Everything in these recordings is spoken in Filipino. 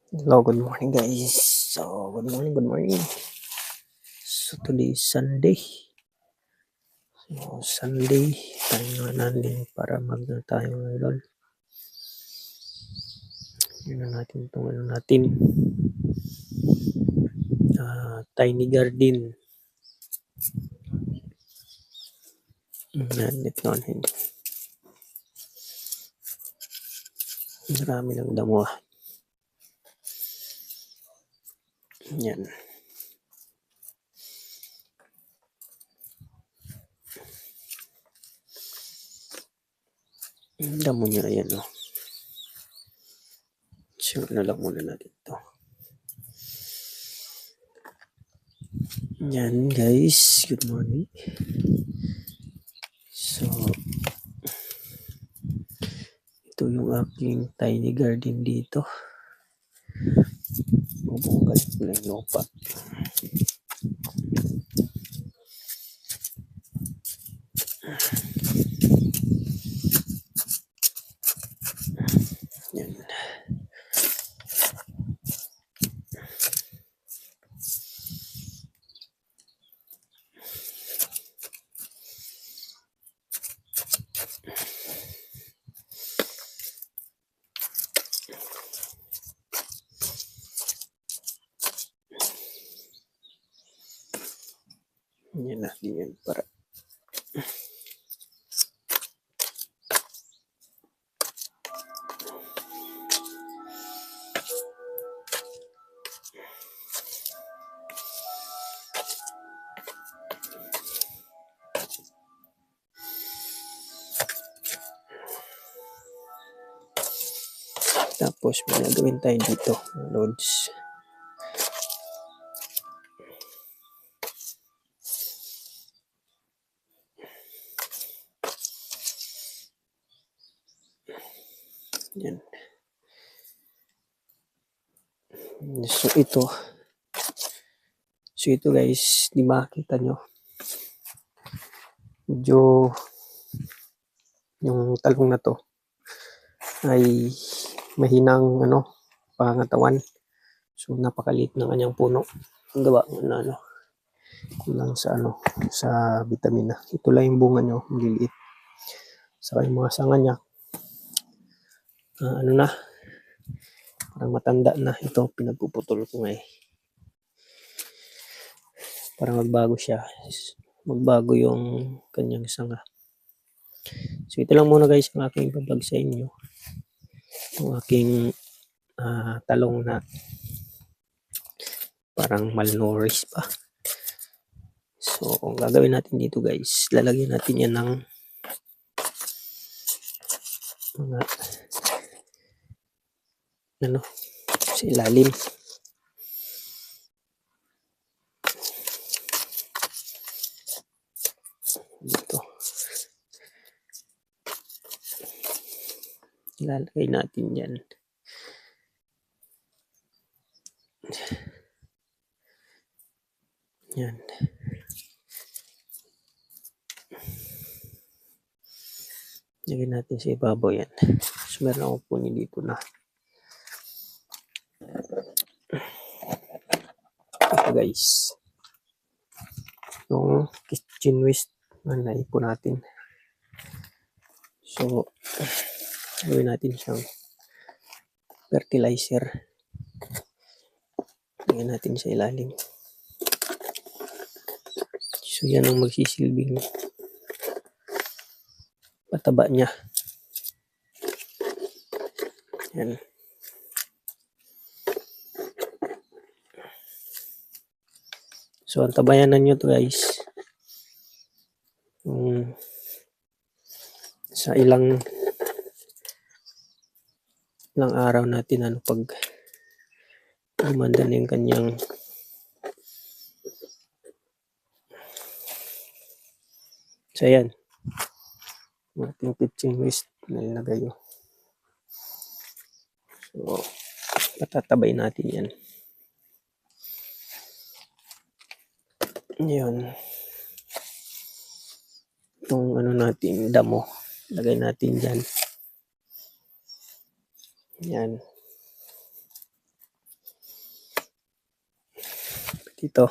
Hello, good morning guys. Good morning. So today is Sunday. Sunday, tayo na natin para tayo ngayon. Yun natin itong tiny garden. Ito natin. Marami ng damo. Yan. Yung damo niya, ayan o. So, lang muna natin ito. Yan guys, good morning. So, ito yung aking tiny garden dito. Bubunggal ko lang yung lupa. Yan. Yan natin yan para tapos may gagawin tayo dito loads. Yan. So ito guys, di makita nyo. Medyo yung talong na to ay mahinang pangatawan. So napakaliit ng kanyang puno. Ang gawa na kulang sa vitamina. Ito lang yung bunga nyo, maliliit. Saka yung mga sanga niya parang matanda na. Ito pinagpuputol ko ngayon. Para magbago yung kanyang sanga. So ito lang muna guys ang aking vlog sa inyo. Yung aking talong na parang malnourished pa. So ang gagawin natin dito guys, lalagyan natin yan ng mga sa ilalim. Dito. Ilalagay natin yan. Yan. Lagyan natin sa ibabaw yan. So meron ako punin dito na. Ito guys. Yung kitchen waste na naipon natin. So, gawin natin siyang fertilizer. Lagyan natin sa ilalim. So, yan ang magsisilbing pataba niya. Yan. So, ang tabayanan nyo to guys. Sa ilang araw natin pag gumanda na yung kanyang so yan ating kitchen waste na ilagay yun. So patatabay natin yan. Yun itong natin damo lagay natin dyan. Yan. Dito.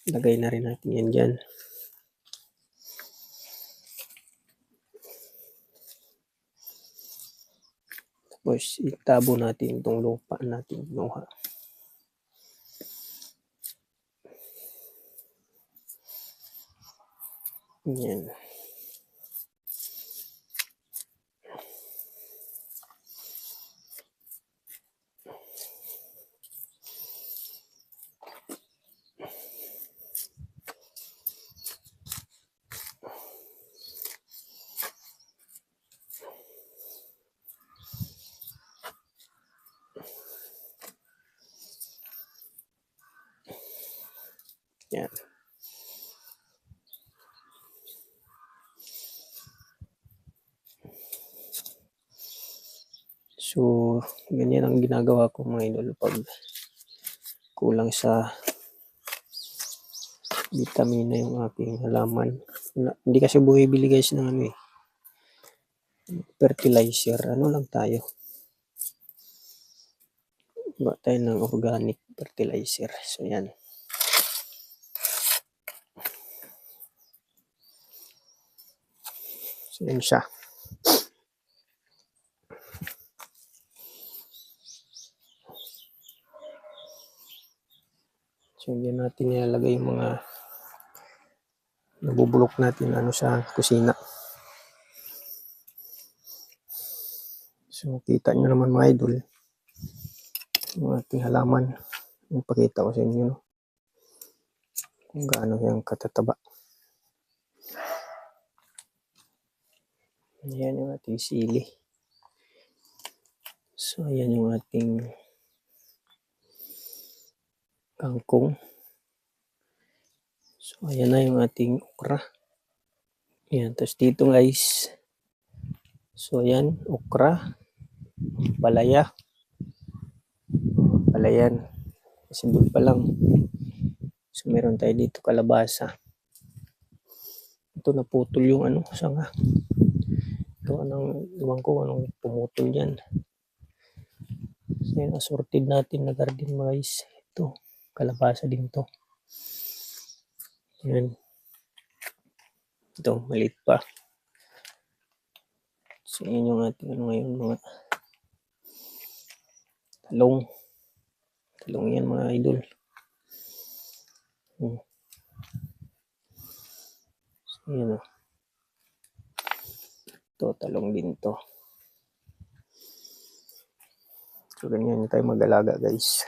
Lagay na rin natin yan dyan. Tapos itabo natin itong lupa natin kinuha. Yan. Yan. So, ganyan ang ginagawa ko mga idol pag kulang sa vitamina yung aking halaman. Hindi kasi bumibili guys ng ano fertilizer. Ano lang tayo? Gawa tayo ng organic fertilizer. So, yan. So, yan siya. So, yan natin nilalagay yung mga nabubulok natin sa kusina. So, kita nyo naman mga idol yung ating halaman. Yung pakita ko sa inyo kung gaano yung katataba. Ayan yung ating sili. So, ayan yung ating kangkong. So, ayan na yung ating okra. Ayan, tapos dito guys. So, ayan, okra, palaya. Palayan. Simple pa lang. So, meron tayo dito kalabasa. Ito naputol yung sanga. Ito iwan ko anong pumutol dyan. So, yung assorted natin na garden guys. Ito, kalabasa din to. Yan. Ito, maliit pa. So, yun yung ating ngayon mga talong. Talong yan mga idol. So, yun Ito, talong din to. So, ganyan tayo mag-alaga guys.